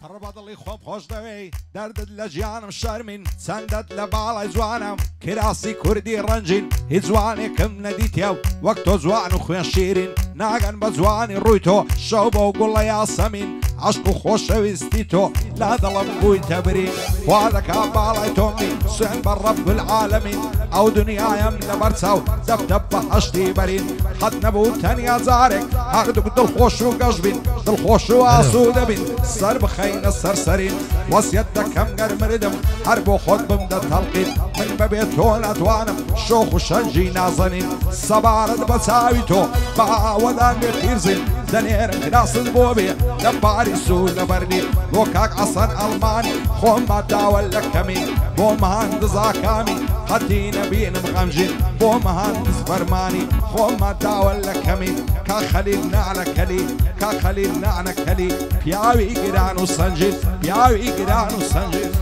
ڕبەدڵی خۆم خۆش دەوێ دەردت لە ژیانم شەرمین چەندەت لە باڵای جوانم کراسی کوردی ڕەنجین هیچ جوانێکم نەدیتێ و وەک تۆ جوان و خوێن شیرین ناگەن بە جوانی ڕووی تۆ شەو بە و گوڵە یاسەمین عەشق و خۆشەویستی تۆ لا دڵم بوویتە برین خوا دەکا باڵای تۆ بین سوێن بە ڕەب العالەمین ئەو دنیایم لەبەر چاو دەبتە بە هەشتی بەرین حەد نەبوو تەنیا جارێک هەردووک دڵخۆش و گەشت بین دڵخۆش و ئاسوودە بین سەر بخەینە سەرسەرین وەسیەت دەکەم گەر مردم هەر بۆ خۆت بمدە تەڵقین من بەبێ تۆ ناتوانم شۆخ و شەنجی نازەنین سەبارەت بە چاوی تۆ بە ئاوەدان بێ تیرزین دەنێرم کراست بۆ بێ لە پاریس و لە بەرلین بۆ کاک عەسەن ئەڵمانی خۆمە داوە لە کەمین بۆ مەهەندزاکامی قەتی نەبینم غەمژین بۆ مەهەندز فەرمانی خۆمە داوە لە کەمین کا خەلیل نعلەکەلی کا خەلیل نعلەکەلی پیاوی گران و سەنجین پیاوی گران و سەنجین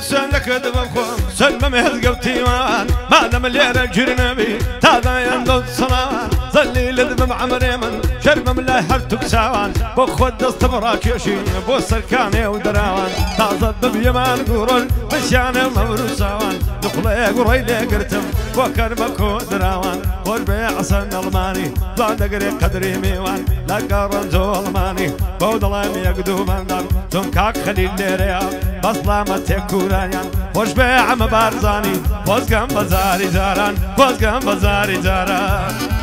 سندك دبخم سلم مهل قبتيوان بعد مليار جرنبي تاذا يندو صنان ظلي لذب عمري من شرب ملا هرتك ساوان بخد استبراك يشي بو سركاني ودراوان تاذا الدب يمان قرول مشاني مبروساوان دخلي قريلي قرتم وكربكو دراوان قربي عسن الماني بعد قري قدري ميوان لا قرن زولماني بودلان يقدو بندر تنكاك خليل ليريا بصلا ما تكورانيان خوش بيع مبارزاني بوزقم بزاري زاران بوزقم بزاري زاران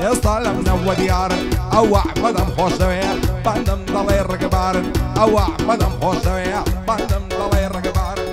ئێستا لەم نەوە دیارن ئەو ئەحمەدەم خۆش دەوێ بەندەم دەڵێ ڕگەبارن ئەو ئەحمەدەم خۆش دەوێ بەندەم دەڵێ ڕگەبارن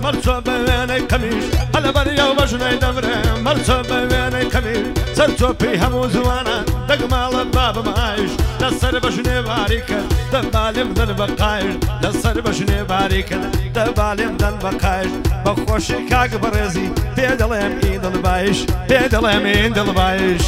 مرسو بويني كميش هلا بريا وبجني دمري مرسو بويني كميش سرتو فيها موزوانا دقمال الباب معايش لسر بشني باريك دبالي مدن بقايش لسر بشني باريك دبالي مدن بقايش بخوشي كاك برزي بيدلم ايد البايش بيدلم ايد البايش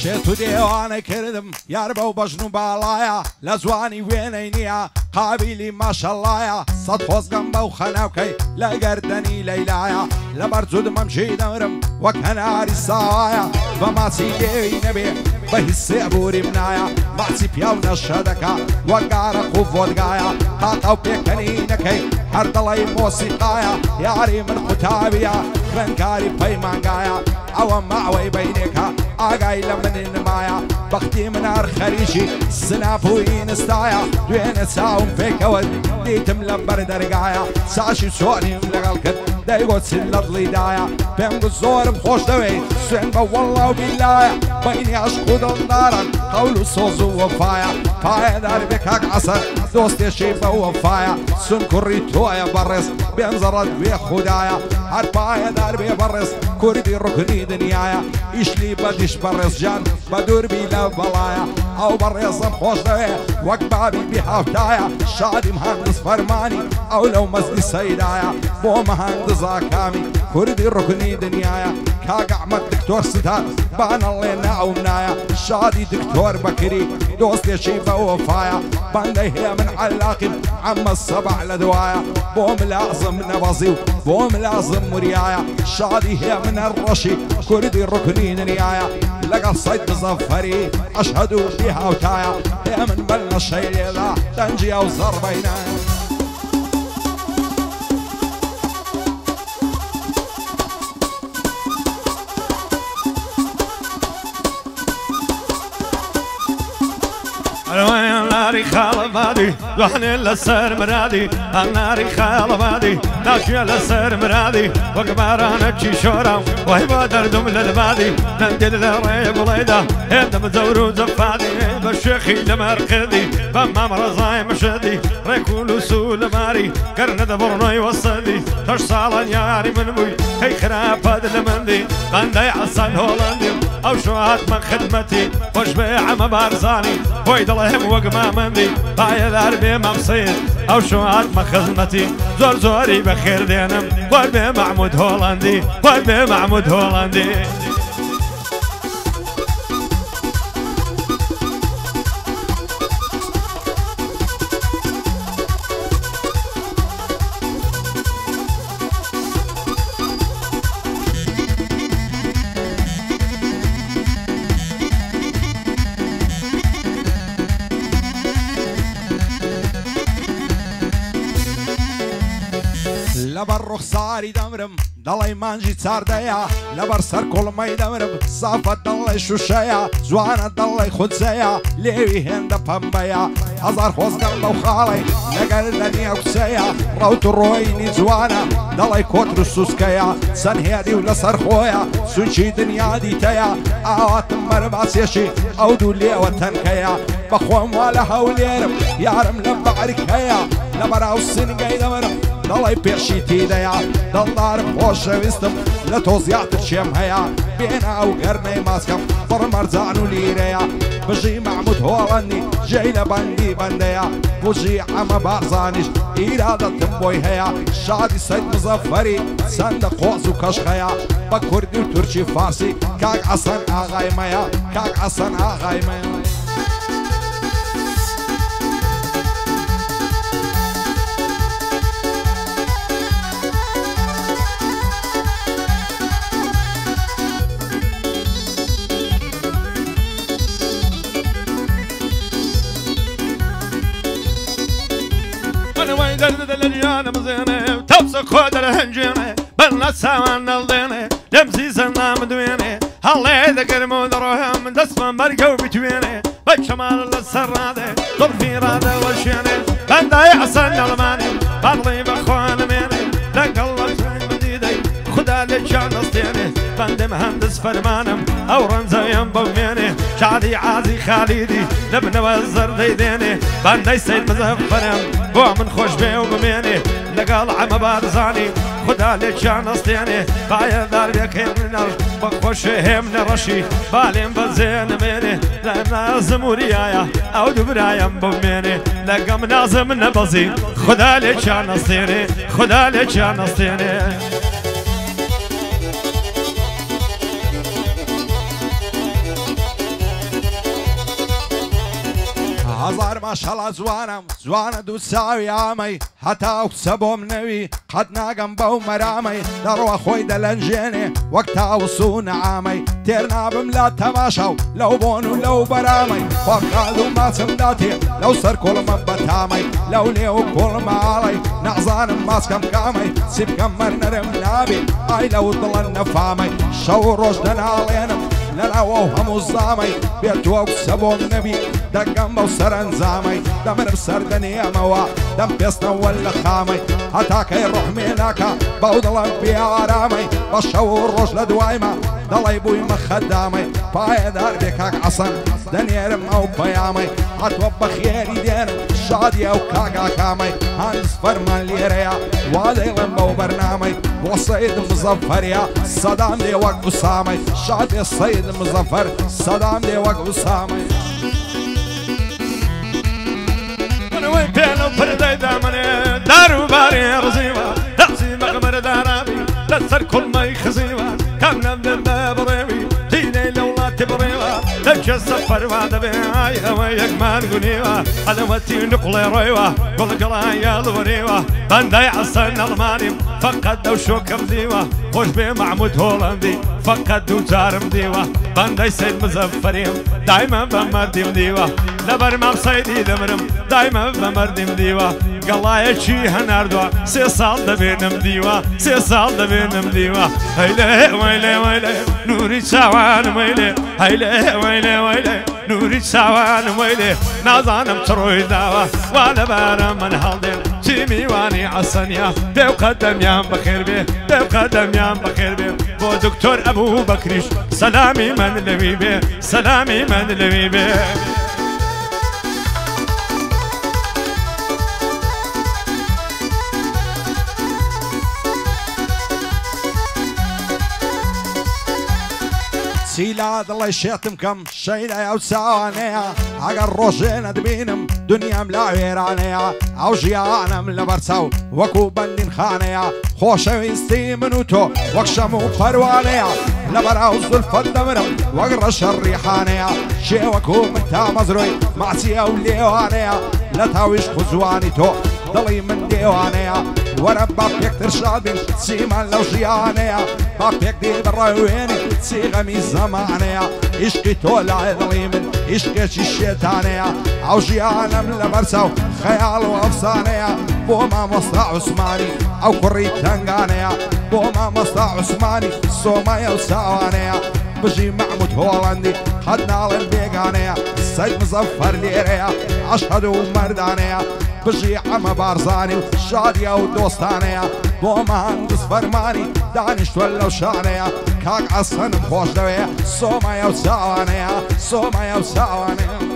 شێت و دێوانەی کردم یار بەو بەژن و باڵایە لە جوانی وێنەی نییە قابیلی ماشەڵایە سەد خۆزگەم بەو خەناوکەی لە گەردەنی لەیلایە لەبەر جودمەم ژی دەمرم وەک هەناری ساوایە بە ماچی دێوی نەبێ بە هیچ سێبووریم نایە ماچی پیا و نەشە دەکا وەک گارەق و ڤۆدگایە قاقە و پێکەنینەکەی هەر دەڵی مۆسیقایە یاری من قوتابیە خوێنکاری پەیمانگایە ئەوە ماوەی بەینێکە ئاگای لە منی نمایە بەختی منار خەریشی سناپ و ئینستایە دوێنێ چاوم پێکەوت دیتم لە بەر دەرگایە چاشی چۆنیم لەگەڵ کرد دەیگۆ چ لە دڵیدایە پێم گوت زۆرم خۆش دەوێت سوێن بە وەڵڵا و بیلایە بەینی عەشق و دڵدارن قەول و سۆز و وەفایە پایەدار بێ کاک عەسەر دۆستێکی بە وەفایە سون کوڕی تۆیە بەڕێز بێنزەڕەت بێ خوددایە هەر پایەدار بێ بەڕێز کوردی ڕوکنی دنیایە ئیشلی بەدیش بەڕێزجان بە دووربی لە بەڵایە ئەو بەڕێزم خۆش دەوێ وەک بابی بی هەفتایە شادی مهندس فەرمانی ئەو لەو مەزدی سەیدایە بۆ مەهندزا کامی کوردی ڕوکنی دنیایە کاک ئەحمەد دکتۆر ستار بانەڵێ ناوم نایە شادی دکتۆر بەکری دۆستێکی بە وەفایە بەندەی هەیە من عەلاقیم عەمە سەبع لە دوایە بۆ ملازم نەبەزی و بۆ ملازم وریایە شادی هەیە منە ڕەشی کوردی ڕوکنی دنیایە لەگەڵ سەید مزەفەری ئەشهەد و بی هاوتایە هەیە من بەر لە شەیرێدا دەنجیا و زەڕبەینایە ناري خالبادي دوحني لسر مرادي الناري خالبادي ناشي لسر مرادي وقبارانا تشي شورا وهي دردم للبادي نندل لريب وليدا هندم زورو زفادي بالشيخي لمرقدي بما مرزاي مشدي ريكولو سول ماري قرن دبرني وصدي تش صالن ياري من بوي هي خراب هذا المندي بندي عصان هولندي او شوات من خدمتي وش بيع مبارزاني ويد الله وقما مندي بايا الاربي مبسيط او شوات من خدمتي زور زوري بخير دينم والبي محمود هولندي والبي محمود هولندي لەبەر ڕوخساری دەمرم دەڵی مانجی چاردەیە لەبەر سەر کوڵمەی دەمرم سافەت دەڵی شوشەیە جوانە دەڵی خودجەیە لێوی هێندە پەمبەیە هەزار خۆزگەڵ لەو خاڵی لەگەر لە نییە کوچەیە ڕەوت و ڕۆینی جوانە دەڵی کۆتر و سوسکەیە چەند هێدی و لەسەر خۆیە سوچی دنیا دیتەیە ئاواتم مەرباسێشی ئەو دوو لێوە تەنکەیە بەخۆم وا لە هەولێرم یارم لە بەعریکەیە لەبەراو سنگەی دەمرم دەڵی پێشی تیدەیە دڵدارم خۆشەویستم لە تۆ زیاتر شێم هەیە بێنە ئەو گەرمەی ماسکەم بڕ مەرجان و لیرەیە بژی محمود هۆڵەندی جێی لە بەندی بەندەیە بژی ئەمە بارزانیش ئیرادەتم بۆی هەیە شادی سەید مزەفەری چەندە قۆز و کەشخەیە بە کوردی و تورکی فارسی کاک حەسەن ئاغای مەیە کاک حەسەن ئاغای مەیە درد الجان مزينه توسك خدر هنجينه بلنا سامان الدينه لمزي سنا مدوينه هالله ذكر مدرهم دسم برقو بتوينه بشمال السراده ضرفي راده والشينه بندا يحسن الماني بلغي بخوان ميني لك الله مديدي خدا لجان استينه بند مهندس فرمانم او رمزيم بميني شادي عازي خالدي لبن وزر ديديني بندي سيد مزفرم بو من خوش بي وبميني لقال عم بارزاني خدا لجان استيني بايا دار بيكي من نار بخوش هم نرشي بالين بزين ميني لنازم وريايا او دبرايم بميني لقم نازم نبزي خدا لجان استيني خدا لجان استيني هزار ماشەڵا جوانم جوانە دوو چاوی ئامەی هەتا ئەو کچە بۆم نەوی قەت ناگەم بەو مەرامەی دەڕوە خۆی دەلەنجێنێ وەک تاوسو نەعامەی تێر نابم لا تەماشا و لەو بۆن و لەو بەرامەی خۆکاد و ماچمدا تێ لەو سەر کوڵمە بەتامەی لەو لێ و کوڵمە ئاڵەی نەزانم ماسکەم کامەی چی بکەم مەرنەرم نابێ ئای لەو دڵەن نەفامەی شەو و ڕۆژ دەناڵێنم لەناوە و هەموو زامەی بێتوە کچە بۆم نەبی دەگەم بەو سەرنجامەی دەمرم سەردەنێمەوە دەم پێستنەوە لە خامەی هەتاکەی ڕوحمێ ناکە بەو دڵم پێ ئارامەی بە شەو و ڕۆژ لە دوایمە دەڵی بوویمە خەدامەی پایەدار بێ کاک عەسەن دەنێرم ئەو پەیامەی هاتووە بە خێری دێنم شادی ئەو کاگاکامەی هەندس فەرمان لێرەیە وا دەیڵم بەو بەرنامەی بۆ سەید مزەفەریا سەدام دێ وەک وسامەی شادێ سەید مزەفەر سەدام دێ وەک وسامەی وين بينو برداي دامني دارو باري رزيوة دعسي مغمر دارابي لسر كل ما يخزيوة كم نبدل بريوي ديني لولا تبريوة تجي السفر وعد بيعي هوايك ما نقوليوة علوتي نقلي ريوة قل قرايا الوريوة بنداي عصن الماني فقد دو شوكم ديوة خوش بي معمود هولندي فقد دو جارم ديوة بنداي سيد مزفريم دايما بمردم ديوة لبر ما بصيدي دمرم دايما بمردم ديوة قلايا شي هناردوا سي صال دبينم ديوة سي صال دبينم ديوة هيلي ويلي ويلي نوري شاوان ويلي هيلي ويلي ويلي نوري شاوان ويلي نازانم تروي داوة وانا بارم من هالدين شيمي واني عصنيا ديو قدم يام بخير بيه ديو قدم يام بخير بيه بو دكتور ابو بكريش سلامي من لوي بيه سلامي من لوي بيه سيلا دڵی شێتم کەم شەیدای ئەو چاوانەیە ئەگەر ڕۆژێنە دبینم دنیام لا وێرانەیە ئەو ژیانم لەبەر چاو وەکو بەندین خانەیە خۆشەویستی من و تۆ وەک شەم و پەروانەیە لەبەر ئەو زولفەت دەمرم وەک ڕەشە ڕیحانەیە شێوەکو من تا مەزرۆی ماچی ئەو لێوانەیە لە تاویش خوزوانی تۆ دڵی من دێوانەیە وەرە با پێکتر شادبین چیمان لەو ژیانەیە با پێک دێ بەڕێوێنی چی غەمی زەمانەیە عیشقی تۆ لای دڵی من عیشقێکی شێتانەیە ئەو ژیانم لەبەر چاو خەیاڵ و ئەفسانەیە بۆ مامۆستا عوسمانی ئەو کوڕی تەنگانەیە بۆ مامۆستا عوسمانی سۆمایە و چاوانەیە بژی محمود هۆڵەندی قەت ناڵێن بێگانەیە سەید مزەفەر لێرەیە عەشقەد و مەردانەیە بژی عەمە بارزانی و شادیە و دۆستانەیە بۆ مەهەندس فەرمانی دانیشتووە لەو شانەیە کاک عەسەنم خۆش دەوێ سۆمایە و چاوانەیە سۆمایە و چاوانەیە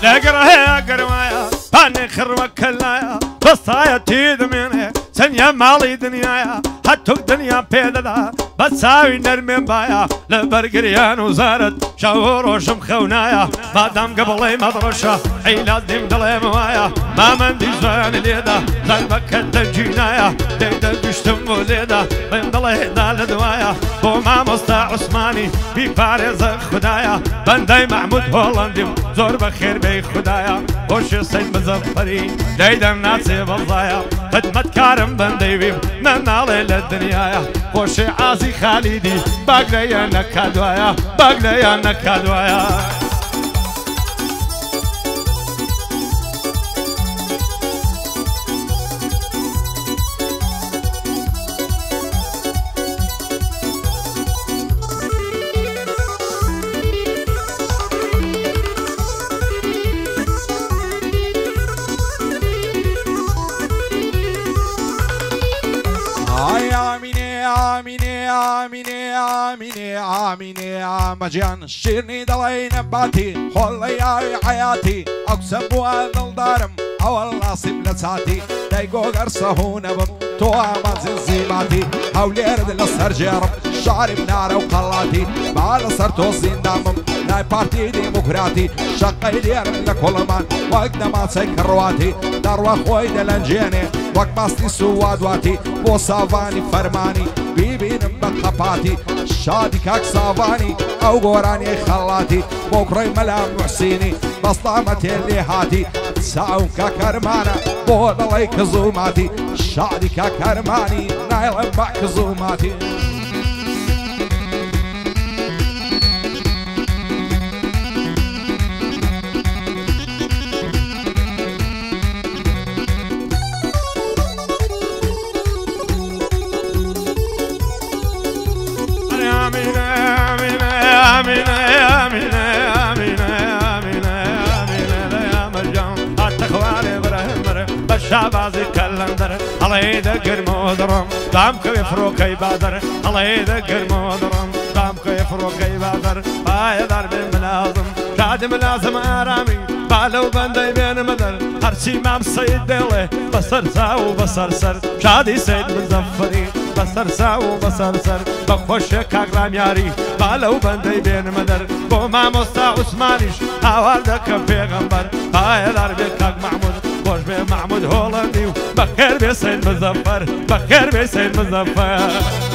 لقرها قروايا باني خروك كلايا بصايا تيد مني سنيا مالي دنيايا حتوك دنيا بيددا بتساوي نرمين بايا لبرقريان وزارت شاوروش مخونايا مادام قبلي مدرشة عيلات ديم دلي موايا ما مندي زوان ليدا ضربك الدجينايا ديدا قشتم وليدا بين دلي دال دوايا بو ما مستا عثماني في باريز خدايا بندي محمود هولندي زور بخير بي خدايا وش سيد مزفري ديدا ناسي بالضايا خدمت كارم بندي بيم من علي للدنيايا وش عازي خالدي باقلي انا كادوايا باقلي انا كادوايا آميني مجيان شيرني دلي نباتي خلي حياتي أقسم وهذا دارم أول ناصب لساتي دايقو قرصه نبم تو أمان زنزيماتي هولي أرد لسر جارم شعري بنار وقلاتي بعد صرتو زندامم لاي بارتي ديمقراطي شقي ديارم لكل من وقت ما سيكرواتي داروا خوي دلنجيني وقت باستي سوادواتي بو سافاني فرماني ببینم بقپاتی شادی کاک ساوانی او گورانی خلاتي بوكري ملام محسيني بسطامتي اللي هاتي ساون كاكرمانا بود الله كزوماتي شادي كاكرماني نايل معك زوماتي آمینه آمینه آمینه آمینه آمینه آمینه آمینه یا مرجان التخواني برهمر بالشعبازي كلندر الله يدقر مودرم دامك يفروك يبادر الله يدقر مودرم دامك يفروك يبادر باي ضرب ملازم شاد ملازم آرامي بالو بندي بين مدر هرشي مام سيد ديله بصر ساو بصر سر شادي سيد مزفري بصر ساو بصر سر بخوش كاغرام ياري بالو بندي بين مدر بوما مستا عثمانيش هواردك پیغمبر باي ضرب كاغ محمود خوش به محمود هولندي بخير به سيد مزفر بخير به سيد مزفر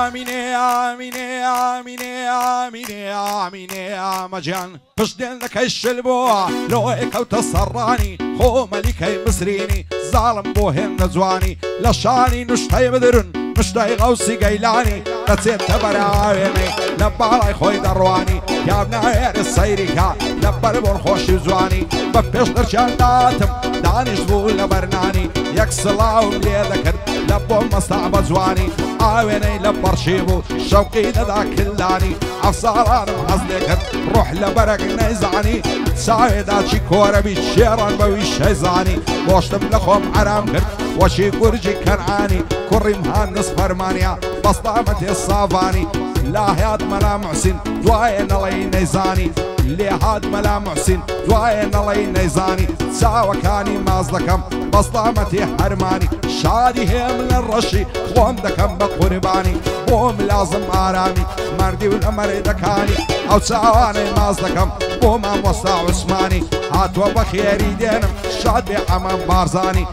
آمینه آمینه آمینه آمینه آمینه مجان پشتن لکش البوع لو كوت الصراني خو ملكي مسريني ظالم بوهم نزواني لشاني نشتي بدرن مشتي غوصي قيلاني نسيت تبراويني لباراي خوي درواني يا ابن عير السيريكا لبر بون خوش زواني بفيش درشان داتم دانش بول لبرناني يكسلاو ملي ذكر لبو مصعب زواني عاويني لبرشيبو شوقي لذا كلاني عفصاران محزلكت روح لبرق نيزاني سايداتشي كوربي شيران بويش هيزاني بوشتم لخوم عرام كرت وشي قرجي كنعاني كوري مهندس فرمانيا بسطامتي الصافاني لا هاد ملا محسن دواين الله نيزاني اللي هاد ملا محسن دواين الله نيزاني ساوى كاني مازلكم بسطامتي حرماني شادي هم للرشي خوم دكم بقرباني بوم لازم آرامي مردي والأمر دكاني أو ساواني مازلكم بوم وسطا عثماني هاتوا بخيري دينم شاد بحمام بارزاني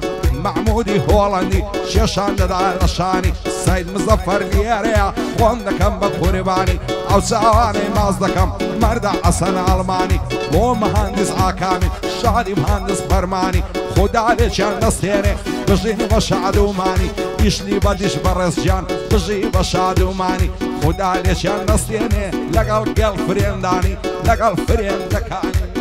محمودي هولندي شيشان دار رشاني سيد مظفر ليريا خوندكم بقرباني او ساواني مازدكم مرد حسن الماني مو مهندس عاكامي شادي مهندس فرماني خدا ليشان نصيري بجيني بشعدوماني يشلي بديش برزجان بجي بشعدوماني خدا ليشان نصيري لقل قل فرينداني لقل فريندكاني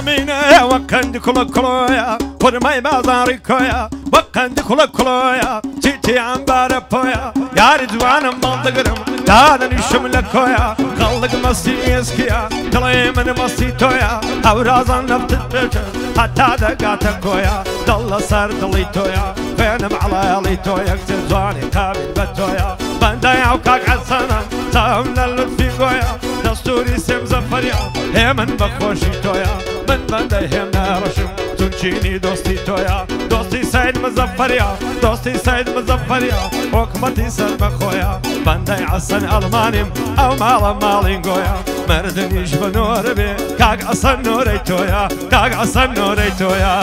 آمینه وکند کل کلویا فرمای بازاری کویا وکند کل کلویا چیتی انبار پویا یار جوانم مالدگرم دادنی شمل کویا قلق مستی اسکیا دلای من مستی تویا اورازان نفت بچن حتی دقات کویا دل سر دلی تویا فینم علی تویا زوانی قابل بتویا بندای اوکاک حسنم تام للفی کویا دستوری سم زفریا همن بخوشی تویا من بنده هم نرشم تونچینی دوستی تویا دوستی سید مزفریا دوستی سید مزفریا حکمتی سر بخویا بنده حسن المانیم او مال مالین گویا مردنیش بنور بی کاگ حسن نوری تویا کاگ حسن نوری تویا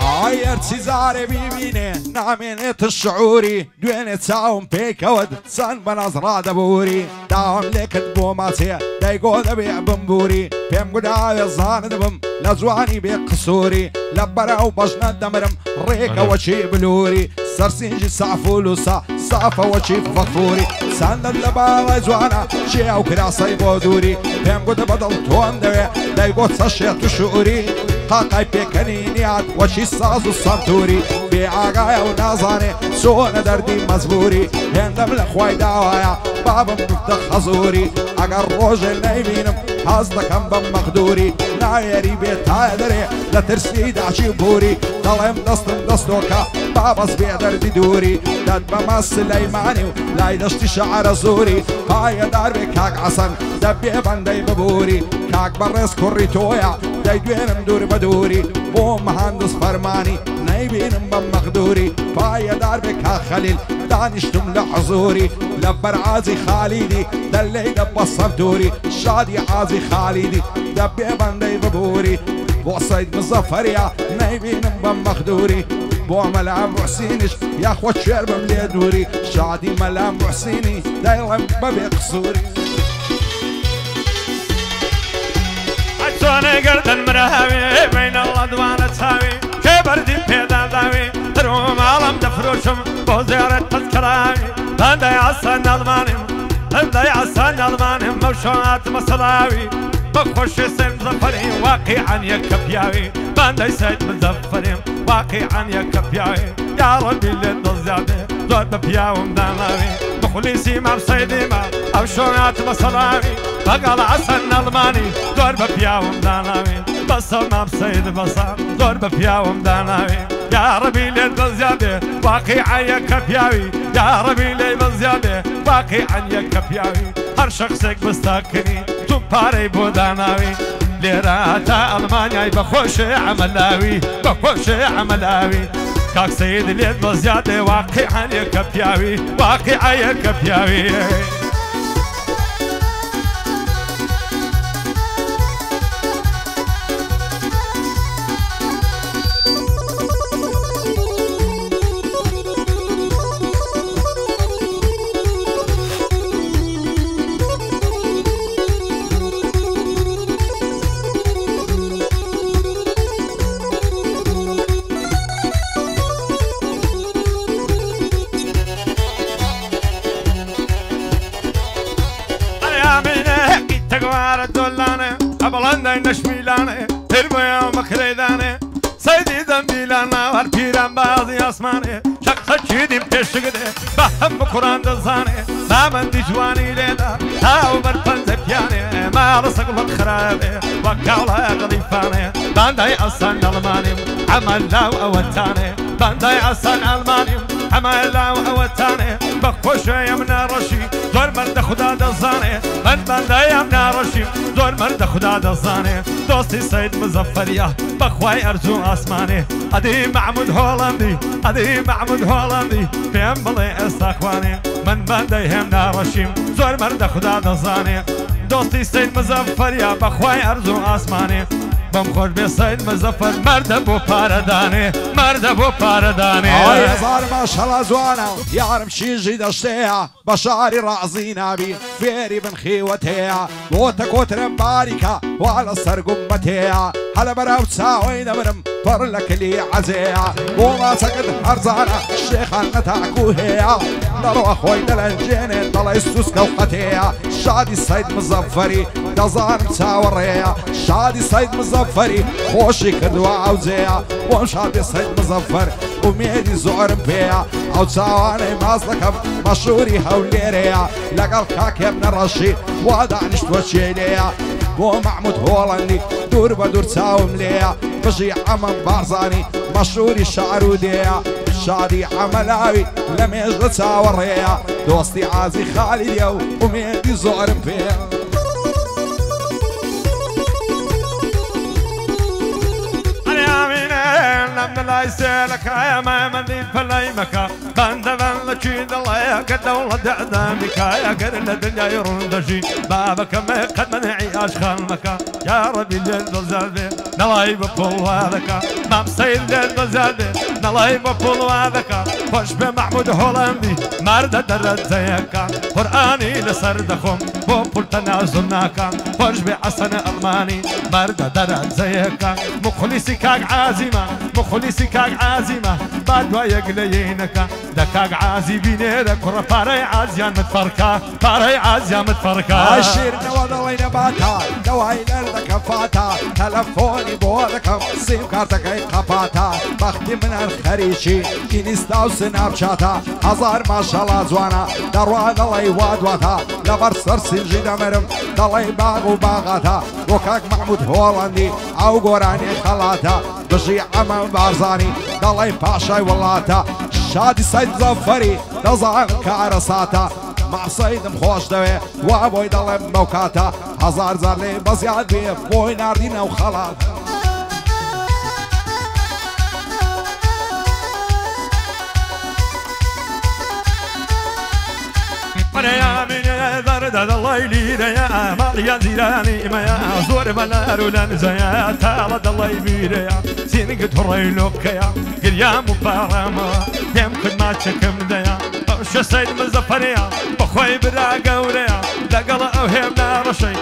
عاير سيزاري بيبيني نامينيت الشعوري دويني تساوم بيكود سان بنظرة دبوري داوم ليك بوماتي دايقو دبيع بمبوري بيم قداوي زان دبم لزواني بقصوري لبرا وبجنا دمرم ريكا وشي بلوري سرسينجي سعفولوسا صافا وشي فخوري ساند اللبالا زوانا شي او كراسي بودوري بيم قد بدل توان دوي دايقو تساشيت شعوري قاقاي بيكنينيات وشي الصاز الصنتوري بعاقايا ونازاني سونا دردي مزبوري هندم لخواي داوايا بابم بفتخ خزوري اقر روجل نايمينم حازدكم بمقدوري نايري بيت هادري لا ترسي دعشي بوري ضلهم دستم دستوكا بابس بيدردي دوري داد بمس ليماني لا يدشتي شعر زوري هاي دار بكاك عسن دبي بندي ببوري كاك برس كوري تويا دەیگوێنم دوور بە دووری بۆ مەهندس فەرمانی نەیبینم بە مەغدووری پایەدار بێ کا خەلیل دانیشتم لە حزوری لە بەرعازی خالیدی دەلێیدە بە سەفتوری شادی عازی خالیدی دەبێ بەندەی ببووری بۆ سەید مزەفەریە نەیبینم بە مەغدووری بۆ مەلام محسینش یاخۆ شێر بم لێ دووری شادی مەلام محسینی دەیڵم بەبێ قسووری چۆنێ گەردن مرەهاوی بین ئەڵڵە دوانە چاوی کێ بەردیم پێدا داوی تر و ماڵم دەفرۆشم بۆ زیارەت تەذکەراوی بەندەی ئاسان ئەڵمانیم بەندەی ئاسان ئەڵمانیم مەوشۆ هاتمە سەڵاوی بەخۆشی سەید مزەفەری واقیعان یەکە پیاوی بەندەی سەید مزەفەریم واقیعان یەکە پیاوی یا ڕەبی لێت دڵ زیادێ زۆر بە پیاوم داناوی بخولیسی مام سەیدیمە ئەو شۆ هاتمە سەڵاوی بەگەڵ ئاسان ئەڵمانی زۆر بە پیاوم داناوی بەسە مام سەید بەسە زۆر بە پیاوم داناوی یا ڕەبی لێت دڵ زیادێ واقیعان یەکە پیاوی یا ڕەبی لێ دڵ زیادێ واقیعان یەکە پیاوی هەر شەخسێک بستاکردی توم پارەی بۆ داناوی لێرە تا ئەڵمانیای بەخۆشێ عەمەلاوی بەخۆشێ عەمەلاوی کاک سەید لێت دڵ زیادێ واقیعان یەکە پیاوی واقیعان یەکە پیاوی بەڵەندای نەشمیلانێ هێرمۆیا مەکرەیدانێ سەیدی دەمبیلانە هەر پیران بازی ئاسمانێ شەقسە چیدیم پێشگدێ بە هەموو کوڕان دەزانێ دامەندی جوانی لێدا تاو بەرپەنجە پیانێ ماڵە سەگڵەن خراپێ وەک کاڵایە غەلیفانێ بەندای ئاسان ئەڵمانیم ئەمە لاو ئەوەتانێ بەندای ئاسان ئەڵمانیم ئەمە لاو ئەوەتانێ بەخۆشەیەم ناڕەشی زۆر مەردە خوددا دەزانێ من بەندایەم ناڕەشیم زۆر مەردە خوددا دەزانێ دۆستی سەید مزەفەریە بەخوای ئەرزوو ئاسمانێ ئەدی مەحموود هۆڵەندی ئەدی مەحموود هۆڵەندی پێم بڵێ ئێستا خوانێ من بەندەی هێم ناڕەشیم زۆر مەردە خوددا دەزانێ دۆستی سەید مزەفەریە بەخوای ئەرزوو ئاسمانێ بەم خۆش بێ سەید مزەفەر مەردە بۆ پارەدانێ مەردە بۆ پارەدانێ هزار ماشەڵا جوانە یارم شیژی دەشتەیە بە شاری ڕازی نابی فێری بنخیوەت هەیە بۆتە کۆترم باریکە وا لە سەر گومبەتەیە هەلە بەراو چاوەی دەبرم پڕ لە کلی عەزەیە بۆ ماسەکەت هەرزانە شێخان نەتاکو هەیە دەڕۆ خۆی دەلەنجێنێ دەڵێ سوسکە و قەتەیە شادی سەید مزەفەری دەزانم چاوەڕێیە شادی سەید مزەفەری خۆشی کردووە ئەوجەیە بۆم شادی سەید مزەفەر ومێدی زۆرم پێیە ئەو چاوانەی ماز دەکەم مەشهوری هەولێرەیە لەگەڵ کاکێم نەڕەشی وا دانیشتوە چێلەیە بۆ مەحموود هۆڵەندی دوور بە دوور چاوم لێیە بژی ئەمەم بارزانی مەشهوری شارودەیە شادی عەمەلاوی لە مێژدە چاوەڕێیە دۆستی عازی خالیدیە و ومێدی زۆرم پێیە لای سێلەکایە مامەندی فەلای مەکە بەندەبەن لە چی دڵەیە کە دەوڵەت دەعدامیکایە گەر لە دنیای ڕوندەژی بابەکەمە قەت مەنعی ئاشخان مەکە یا ڕەبی لێت دڵزار بێ نەڵای بە پۆڵوا دەکە مام سەید لێت دڵزار بێ نەڵای بە پۆڵوا دەکە خۆش بێ مەحموود هۆڵەندی مەردە دەرەجەیەکە قورئانی لەسەر دەخۆم بۆ پول تەنازڵ ناکەم خۆش بێ حەسەنە ئەڵمانی مەردە دەرەجەیەکە مخلیسی کاک عازیمە مخلیسی کاک عازیمە با دوایەک لە یینەکە دە کاک عازی بینێرە کوڕە پارەی عازیان متفەڕکە پارەی عازیان متفەڕکە شیرنەوە دەڵێ نەباتە دەوای لەر دەکە فاتە تەلەفۆنی بۆ دەکەم سیم کارتەکەی قەپاتە بەختی منەر خەریکی ئینستا و سناپچاتە هەزار ماشەڵا جوانە دەڕوا دەڵێ وا دواتە لەبەر سەر سینژی دەمەرم دەڵێ باغ و باغاتە بۆ کاک مەحموود هۆڵەندی ئەو گۆرانی خەڵاتە بژی ئەمە بارزانی دەڵێ پاشای وڵاتە شادی سەید مزەفەری دەزان کارە ساتە ماسەیدم خۆش دەوێ وا بۆی دەڵێم بەو کاتە هەزار زار لێ بەزیاد بێ بۆی ناردینە و خەڵات يا من ذرد الله يلينا يا ماليا زيراني ما يا زور بلار ولا نزايا تالد الله يبينا يا سينك تريلوك يا قريا مبارما يمكن ما تشكم ديا وش سيد مزفريا بخوي براقة وريا لقل اوهمنا رشي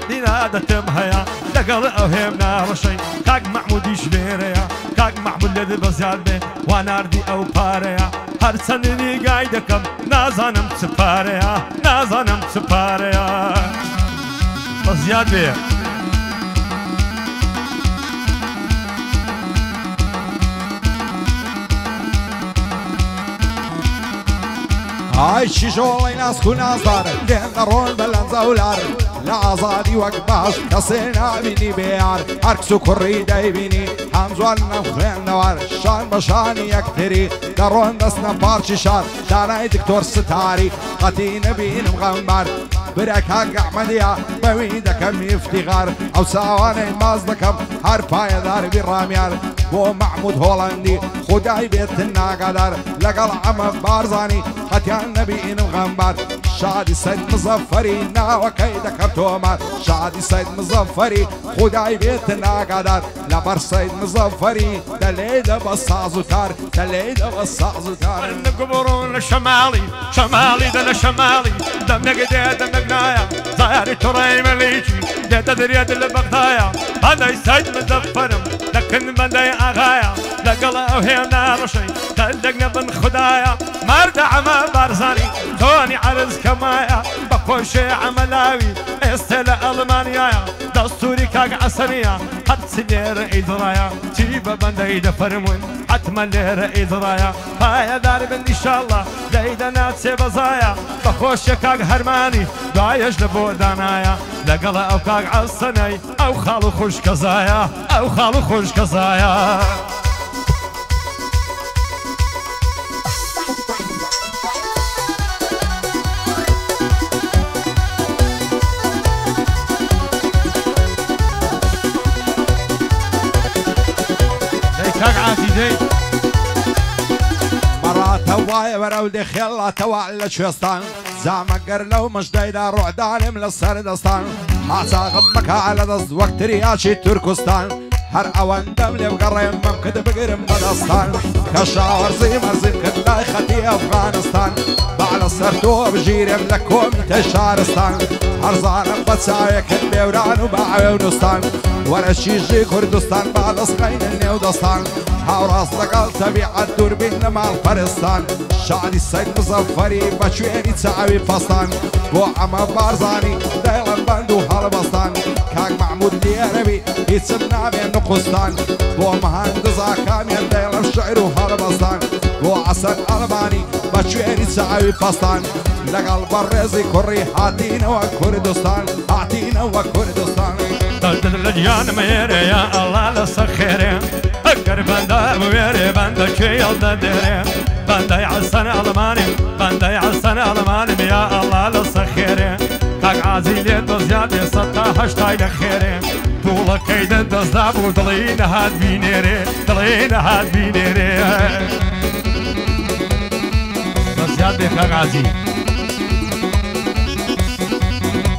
دينا دتمها لقل اوهمنا رشي كاك محمود يشبيريا كاك محمود لدي بزياد بي وانا ردي او باريا هر سنني قايدكم نازانم سباريا نازانم سباريا بزياد بي هاي شيشولي ناس كو نازدار لين درون بلن زولار لازادي وقباش كسينا بيني بيار هركسو كوري داي بيني همزوان نفخين نوار شان بشاني يكتري درون دسنا بارشي شار داناي دكتور ستاري قتي نبين مغمبار برك حق احمديا بويدكم افتخار او ساواني مازدكم هر باي دار بالراميار بو محمود هولندي خداي بيتنا قدر لقل عم بارزاني قتيان نبي مغمبر شادي سيد مظفري ناوى كيدك بتومر شادي سيد مظفري خداي بيتنا قدر لبر سيد مظفري دليد بصاز وتار دليد بصاز وتار نقبرون الشمالي شمالي دل شمالي دم نقدي دم نقنايا زاري تري مليجي دي تدريد البغدايا هذا سيد مظفرم لكن بدي اغايا لقل اوهينا رشي تلقنا بن خدايا مرد عما بارزاني توني عرز كمايا بقوشي عملاوي استلا المانيا دستوري كاق عسنيا حد سلير إدرايا تيبا بندي دفرمون حتما لير إدرايا هاي دارب ان شاء الله ليدا ناتسي بزايا بقوشي كاق هرماني دايش لبو دانايا لقل او كاق عسني او خالو خوش كزايا او خالو خوش كزايا مرات هواي برودي خيلا توعل شوستان زعمقر لو مش دايدا روح دالم للسردستان حاسا غمك على دز وقت رياشي تركستان هر اوان دملي بقريم ممكن بقرم بدستان كشاور زي مرزين كداي خطي افغانستان بعد السرتو بجيرم لكم تشارستان هرزان بتساوي كدبي وران وباعي ونستان ورا شيجي كردستان بعد سقين النيودستان هاوراس لقال تبيع الدوربين مع الفرستان شادي السيد مظفري بشويني تساوي فستان بو عما بارزاني دايلان باندو هالبستان كاك محمود ليربي يتسمنا بين نقصتان بو مهندزا كاميان دايلان شعر وهالبستان بو عسل ألباني بشويني تساوي فستان لقال برزي كوري هاتينا وكردستان هاتينا وكردستان دلدل الجان ميري يا الله لسخيري اقر بندا مويري بندا كيل دديري بندا يعسن الماني بندا يعسن الماني يا الله لسخيري كاك عزيلي دوزيادي 16 لخيري طول كيد دزداب ودلين هاد بينيري دلين هاد بينيري دوزيادي كاك عزيلي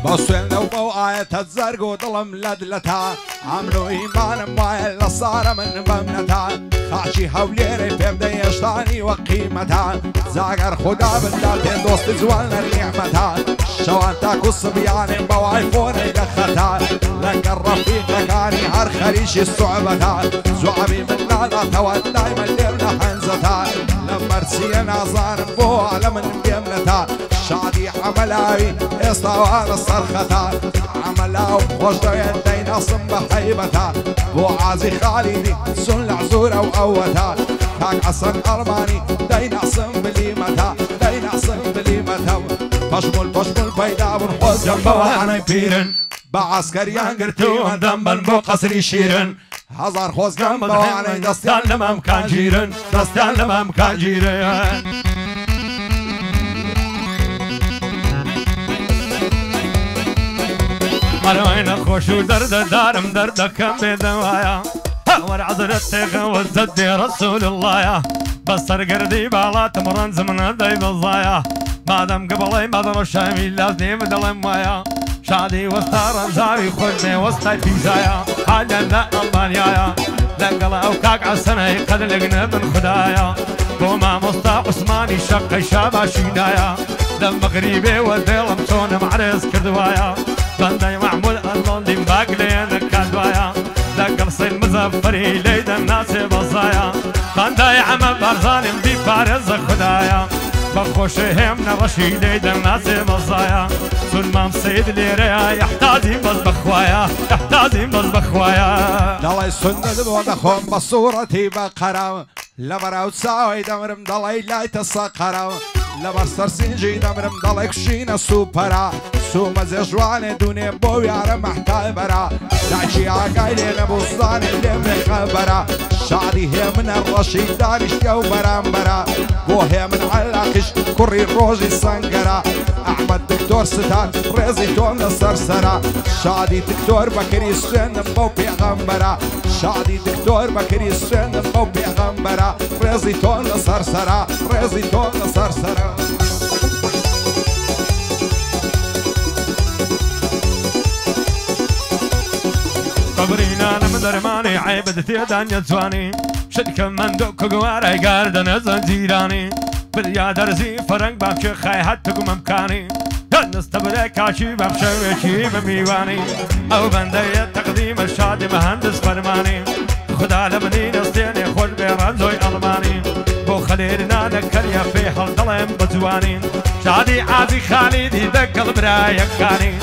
بوصلنا وبوقاية الزرق وظلم لدلتها عملوا إيمان موائل صار من بمنتها خاشي هوليري في بدي يشتاني وقيمتها زاقر خدا بالدارتين دوست زوالنا نعمتها شوانتك والصبيان بوايفون دختها لك الرفيق لكاني هر خريشي صعبتها زعبي من لالا توان دايما ليرنا حنزتها لما رسينا ظان بو على من بيمنتها شادي عملاوي استوى الصرختها عملاو خوش دوين نصم بحيبتها بو عازي خالدي سن العزورة وقوتها كاك عصن أرماني داي نعصم بليمتها داي نعصم بليمتها بشمل بيدا ونحوز جنبوانا بيرن بعسكريان قرتو دنبن بو قصري شيرن هزار خوز جنبوانا دستان لمام كان جيرن دستان لمام كان جيرن مروين خوش ودرد دارم دردكم بدوايا ور عذرتك وزدي رسول الله يا بصر قردي بالا تمرن زمن داي بالضايا مادام قبلي مادام الشامي لازم دلم ويا شادي وستار زاوي خدمي وسطي بيزايا حاجة لا ألمانيا لقلا وكاك عالسنة قد لقنا من خدايا بوما مصطفى عثماني شقي شابا شينايا دم مغربي وديلم صون معرس كردوايا بندي معمول اللوندي باقلين كادوايا لقل صين مزفري ليد الناس بزايا بندي عم برزاني بدي فارز خدايا بخوش همنا رشي ليد الناس بزايا سلمان سيد ليريا يحتاجي بس بخوايا يحتاجي بس بخوايا دلي سند بودخون بصورتي بقرا لبراو تساوي دمرم دلي لا تسقرا لبر سرسنجي دمرم دلي كشينا سوبرا سو مزي جواني دوني بو يارم محتاج برا دعشي عقايلي نبوصاني اللي من خبرا شعري هي من الرشيد دانش يو برام برا بو هي من علاقش كوري روجي سنقرا احمد دكتور ستار ريزي توم السرسرا شادي دكتور بكري سن بو بيغمبرا شادي دكتور بكري سن بو بيغمبرا ريزي توم السرسرا ريزي توم السرسرا قبرينا انا من درماني عيبدتي دانيا زواني شد من دوك قواري قاردن زنجيراني باليا درزي فرنق بابشي خاي حتى ممكاني نستبرك كاشي بابشي وشي بميواني او بندي تقديم الشادي مهندس فرماني خدا لبني نستيني خود بيرانزوي الماني بو خليلنا نكريا في حل ظلم بزواني شادي عازي خالدي دق برايا كاني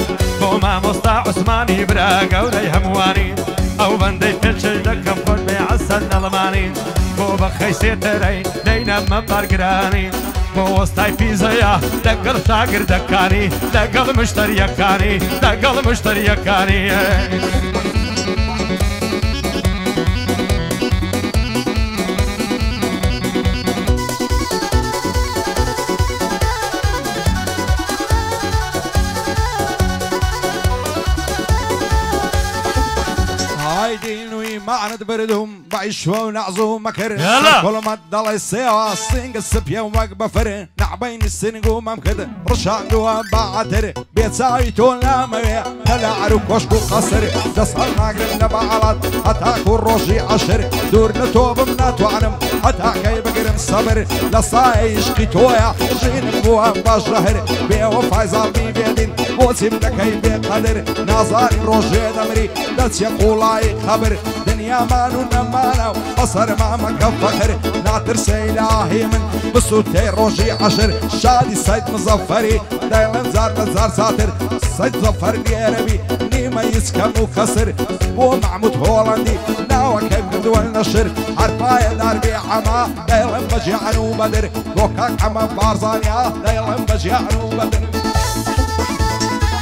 بو ما مصطفى عثماني برا قولي همواني او بندي تلشي دكم خود بيعسل الماني بو بخي سيتري دينا مبارقراني بو وسطاي بيزايا دقل شاقر دكاني دقل مشتري يكاني دقل مشتري يكاني هايدينوي معند بردهم بعيش ونعزو مكر يلا كل ما تضل السيوا السنق السبيا ومقبة فر نعبين السنقو ممكد رشان دوا بعتر بيت سايتون لامويا تلعرو كشكو قصر دصل ناقرم نبعلات حتى كون روشي عشر دور نتوب مناتو عنم حتى كي بقرم صبر لصاي يشقي تويا جين بوها بشهر بيا وفايزال بي بيدين بوسي بدكي بيت قدر نازاري روشي دمري دتس يقولاي خبر دنيا مانو نمانو بصر ما مكفخر ناطر سيلاهي من بصوتي روشي عشر شادي سيد مظفري دايلن زار ساتر سيد ظفر ديربي نيما يسكم وكسر بو محمود هولندي ناوى كيف دول نشر حرفايا داربي عما دايلن بجيعن وبدر وكاك عما بارزانيا دايلن بجيعن وبدر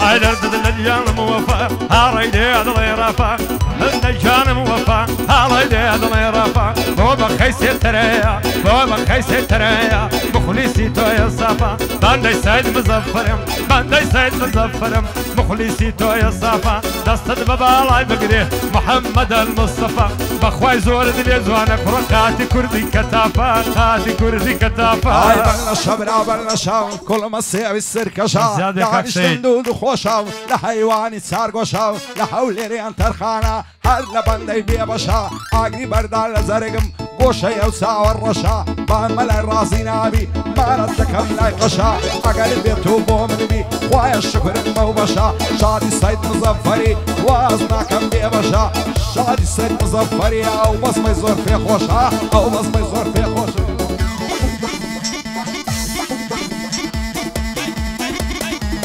عيدرت اللجان موفى هاريدي عدلي رافع اللجان موفى هاريدي عدلي رافع بوبا خيسي تريا بوبا خيسي تريا مخلصي تويا صافا باندي سيد مظفرم باندي سيد مظفرم مخلصي تويا صافا دستد ببالاي بقري محمد المصطفى بخواي زور دلي زوانا كركاتي كردي كتافا كاتي كردي كتافا هاي بلنا شبرا بلنا شاو كل ما سيبي السركشا يعني شندود خوشاو لحيواني سارگوشاو لحولي ريان ترخانا هر لبندي بيبشا اقري بردان لزرقم گوشه یو ساور رشا با ملای رازی نبی مارد دکم لای قشا اگر بی تو بوم نبی خواه شکر مو بشا شادی سید مظفری واز ناکم بی بشا شادی سید مظفری او بس می زور فی خوشا او بس می زور فی خوشا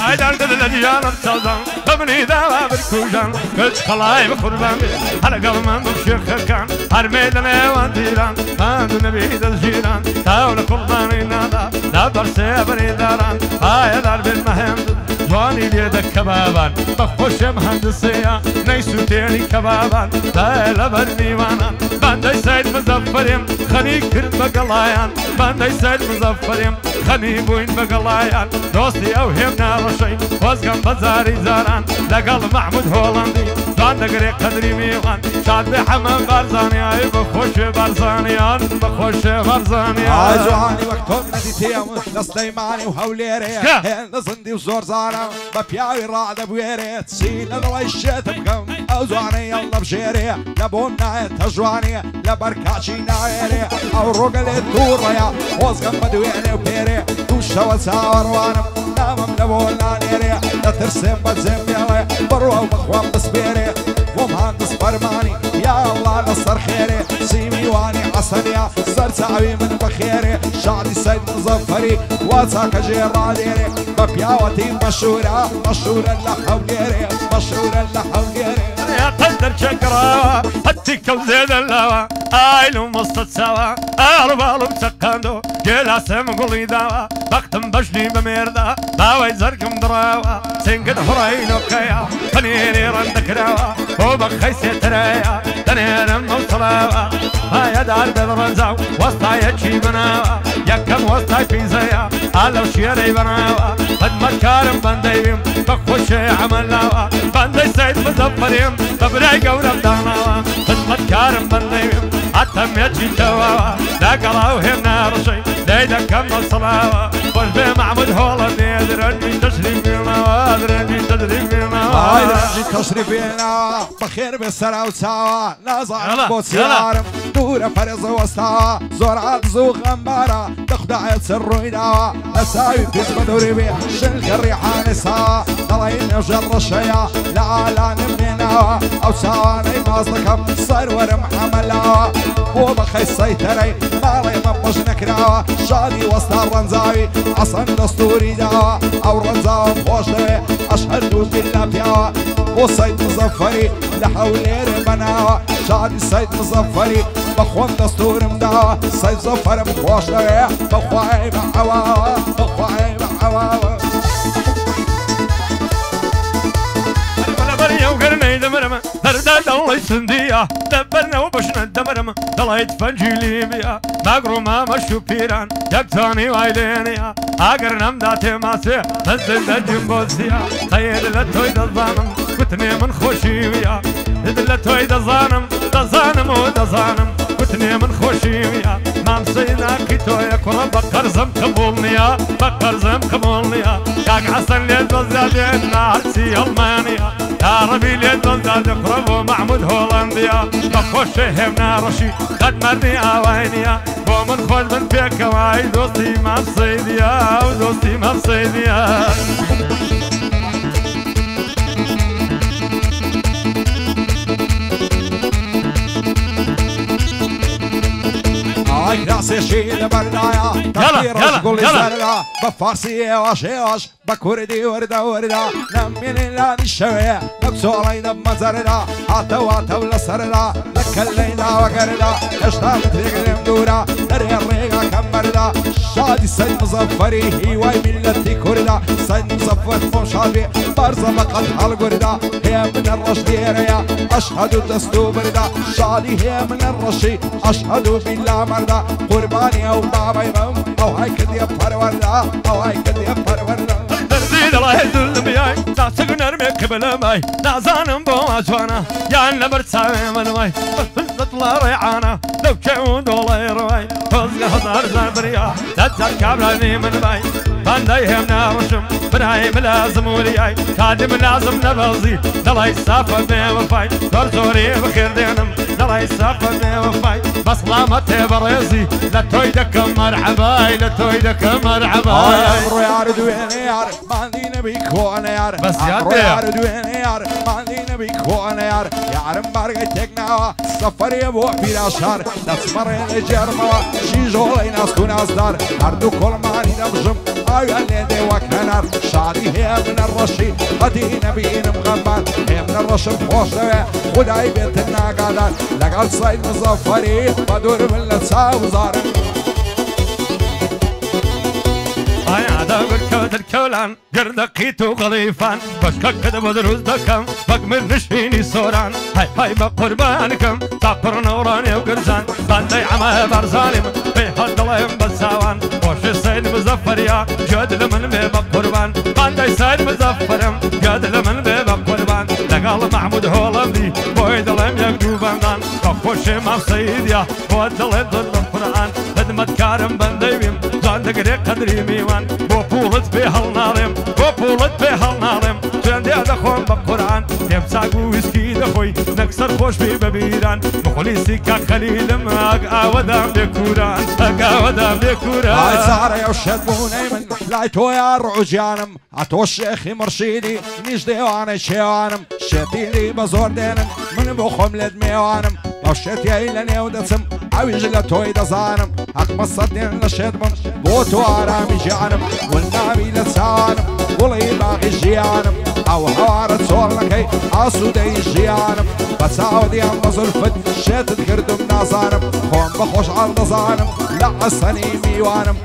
عيدر دلجان بصوزان ببني داوا بركوجان كل خلاي بقربان هر قلمان بشيخ كان هر ميدان ايوان تيران باند نبي دلجيران تاول قرباني نادا دابر سيبري داران هاي دار بالمهند جواني ليدك كبابان بخوش مهندسيا نيسو تيني كبابان تايل برنيوانا باندي سيد مظفرين خني كرد بقلايان باندي سيد مظفرين خني بوين بقلايان دوستي او همنا رشي وزقم بزاري زاران لقل محمود هولندي نقري قدري ميوان شاد بحمام بارزانيان بخوش بارزانيان بخوش بارزانيان جواني وقتهم نديتي مثل سليماني وهوليري هند صندي وزور زارم ببياوي رعد بويري تسيل الله الشتم او زواني يلا بشيري لبونا تجواني لبركاتشي نايري او روغلي توريا وزغم بدويني وبيري دوشا وساور وانم نامم لبونا نيري لترسم بتزميلي بروا ومخوام بسبيري ومهندس فرماني يا الله نصر خيري سيمي واني عسليا سرسعوي من بخيري شعبي سيد مظفري واتاك جيرانيري ببياوتي مشهورة مشهورة لحوليري مشهورة لحوليري يا قدر شكرا هتك وزيد اللوا ايلو مصط سوا اربالو بسقاندو جيلا سم قولي داوا بختم بشني بميردا باوي زرقم دراوا سنقد هراينو كيا فنيني رندك راوا وبخيسي ترايا تنين موصلاوا هاي دار بدرنزاو وسطا يتشي بناوا يكم وسطا في زيا علو شيري بناوا قد مكارم بنديم بخوش عملاوا بندي سيد مزفرين ببرايقة ورمضانوا خدمة كارم بنديم عتم يتشي تواوا لا قراوهم نارشي ليدا كمل صلاوا والبي معمود هولندي درني تشريفينا درني تشريفينا درني تشريفينا بخير بالسرا وساوا نازع بوسيارم دورة فرز وساوا زرعات زو غمارة تخدع سر ويداوا اساوي بيز بدوري بيه شلك الريحان ساوا طلعين وجر الشيا لا لا نمنينا او ساواني مازلكم صار ورم حملاوا وبخي السيطري ناري مبش نكراوا شادي وسط الرنزاوي عصن دستوري داوا او رنزاوا بوشتوي اشهد بالله بياوا وصيد مظفري لحوليري بناوا شادي سيد مظفري بخوان دستور مداوا سيد زفر بوشتوي بخواي بعواوا بخواي بعواوا وقرني دمرم هرداد الله يسنديا دبرنا وبشنا الدمرم طلعت فنجيلي بيا مقرومة مشو بيران يكتاني وايلينيا اقرنا مداتي ماسي نزل دجم بوزيا خير لتويد الظانم كتني من خوشي بيا لتويد دزانم ودزانم كتني من خوشي بيا مام سينا كيتويا كرة بقر زم قبولنيا بقر زم قبولنيا كاك عسل ليد وزادين نارسي المانيا يا ربي ليد وزاد قربو معمود هولنديا بخوش همنا رشي قد مرني اوينيا ومن خود من فيك واي دوستي ما بصيديا ودوستي ما بصيديا راسي شيل بردايا تغير اشقل الزرقاء بفارسي واش بكردي وردا نمين لا نشوي نقصو علينا بمزردا عتو لسردا لك اللينا وقردا اشتاق تريق مدورا الريقا كمردا شادي سيد مظفري هواي ملتي كردا سيد مظفر فوشابي برزا بقد هالقردا هي من الرشديريا اشهد دستو بردا شادي هي من الرشي اشهد بالله مردا قرباني او بابا يمم او هاي كدي فروردا او هاي كدي فروردا دردي الله يدل بياي ناسق نرمي قبل ماي نازانم بواجوانا يا نبرت سامي من ماي تطلع ريعانا لو كعود والله يرواي فوزق هزار زربريا تتركب لاني من ماي باندايهم نارشم براي ملازم ولياي كادم لازم نبزي دلا يسافر بي وفاي دورزوري بخير دينم دلا يسافر بي وفاي بس لامتي بريزي لا تويدك مرحباي لا تويدك مرحباي عمرو يارد وين يار ما عندي نبيك وانا يار بس عمرو يارد وين يار ما عندي نبيك وانا يار يارم بارقتك ناوا سفر يبوع بلا شهر تسمر الجرموا شي جولي ناس وناس دار هردو كل ماني نبجم ايو اللي دي وكنار شعري هي من الرشي هدي نبيين مغمر هي من الرشي بخوشتوي خداي بيت الناقادار لقال صيد مظفري بدور من لتساو زارم هذا بالكود الكولان قردقيتو غليفان بشكك كده بدروز دكم بقمر نشيني سوران هاي بقربانكم تعقر نوراني وقرزان باندي عما برزانم بيحد الله بساوان وش السيد مزفر يا جدل من بيبق قربان باندي سيد مزفرم جدل من بيبق قربان لقال محمود محمود هولندي بوي دلم يقدو بندان كفوش ما سيديا ودل ضد القرآن خدمت كارم بنديم زان دقري قدري ميوان بوبولت بهالنارم بوبولت بهالنارم تندي دخون بالقرآن يبساقو ويسكي دخوي نكسر خوش ببيران مخلصي كخليل اقا ودام بكوران اقا ودام بكوران هاي زهرة يا وشدبوني من لايتو يا رعجانم عطو الشيخي مرشيدي نيش ديواني شيوانم شتيلي بزور دينم من بخم لدميوانم لو شت يا إلاني ودسم عويج لتوي دزانم حق مصدين لشدبم بوتو عرامي جانم والنامي لتسانم ولي باغي جيانم او هوارة صور لكي عصو دي جيانم بساودي عم بزلفت شتت كردم نازانم خوان بخوش عالدزانم لعسني ميوانم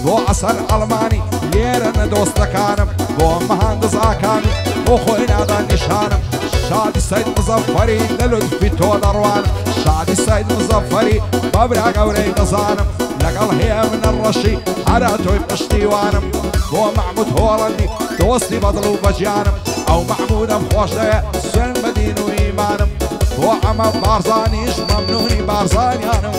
بو عسل ألماني ليرنا دوستكانم بو مهندس آكاني وخوينا دا نشانم شادي سيد مظفري للطفي تو دروانم شادي سيد مظفري ببرع قوري دزانم لقل هي من الرشي حراتو باشتيوانم بو محمود هولندي دوستي بدلو بجانم او محمود مخوش دايا سن مدينو ايمانم بو عمام بارزانيش ممنوني بارزانيانم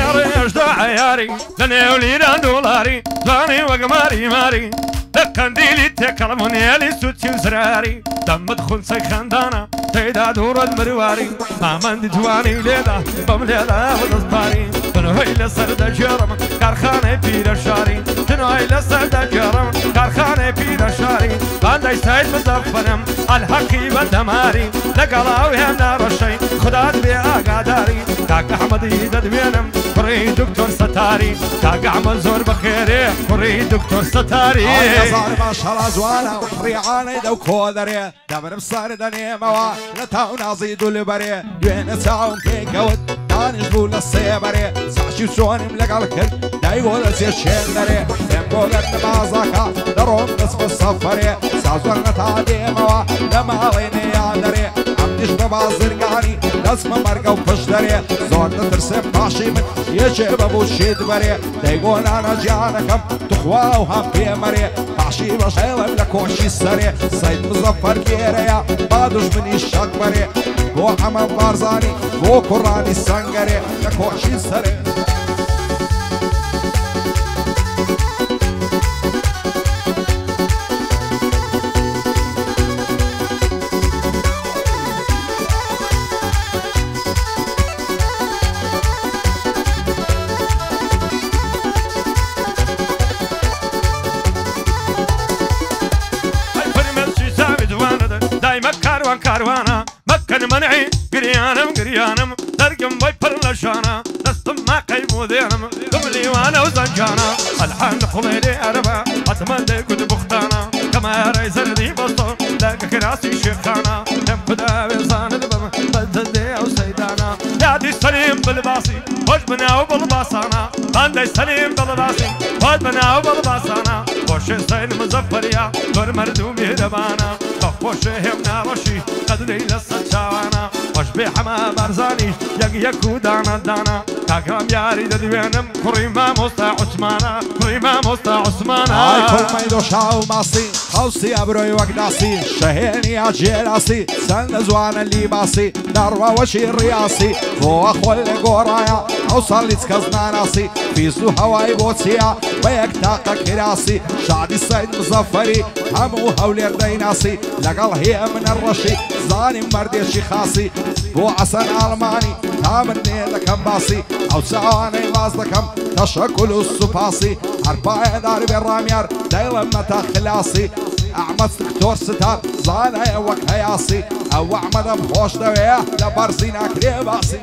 الريش دا عياري لاني وليران دولاري زاني وقماري ماري لقنديلي تكلموني لي سوتي وزراري دمت خنسي خندانا تيدا دور المرواري ما من دواني ليدا بمليدا ودزباري تنوي لسرد جرم كارخاني بير شاري تنوي لسرد جرم كارخاني بير شاري باندي سيد مزفرم الحقي بندماري لقلاوي هم نارشي خدات بأقاداري كاك أحمد يدد بينم كوري دكتور ستاري كاك أحمد زور بخيري كوري دكتور ستاري يا صار ما شاء الله زوانا ريعاني دو كودري دبر بصار دني موا لتاو نازيد البري دوين ساعون كيك ود دانش بول السيبري ساشي سوني ملقى الكل دايقول السير شندري يمقول النبازاكا دروم نصف الصفري سازوان نتعدي موا لما غيني يادري عمدش ببازرقاني لازم مرقا وفشدري زور نترسم باشي من يجيب ابو الشيد بري دايقول انا جانكم تخوا وهم بيمري باشي بشيلم لكوشي السري سيد مظفر كيريا بادوش مني الشكبري بو عمام بارزاني بو كراني السنقري لكوشي السري كاروانا مكن منعي قريانم ترقم بيبر لشانا دستم ما قيمو ذينم قبلي وانا وزنجانا الحان خليلي اربع اتمنى كنت بختانا كما ريزر دي بسطو لاقا كراسي شيخانا يم كدا بيصان البم بلدي او سيدانا يادي سليم بالباسي وجبنا وبالباسانا باندي سليم بالباسي وجبنا وبالباسانا وش سين مزفريا دور مردومي دبانا خوش هم نباشی قدری لست شوانا خوش به همه برزانی یکو دانا دانا کاکرام یاری ددوینم کریما مستا عثمانا کریما مستا عثمانا ای کل میدو شاو ماسی خوصی ابروی وقداسی شهینی اجیراسی سند زوان لیباسی دروا وشی ریاسی فو اخوال گورایا اوصل لتكزنا ناسي في سلو هواي بوتسيا بيك تاقا كراسي شادي السيد مظفري همو هولير ديناسي لقل هي من الرشي زاني مردي شيخاسي بو عسن ألماني تامني لكم باسي او سعاني لازلكم تشكل السباسي أربعة دار بالراميار دايلا متى خلاصي أعمد دكتور ستار زانا وك هياسي او أعمد بخوش دوية لبرزينا كريباسي